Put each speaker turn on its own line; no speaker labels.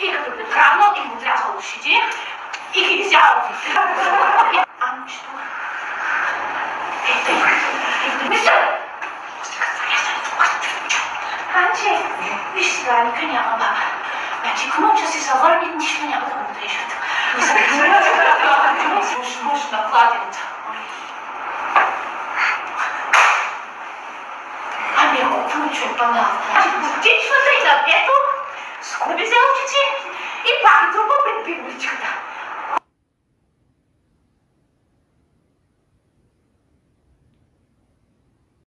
И като го грабнал и му отрязал ушите и ги изял. Анчето. Мисля! Анче, виж сега, ника няма баба. Значи, комъча си се върни, нищо няма да му отрежат. Муж на кладенца. Ами ако ключо паналта, птичвата и на пето, скуби зелчици и пак трупа пред пигличката.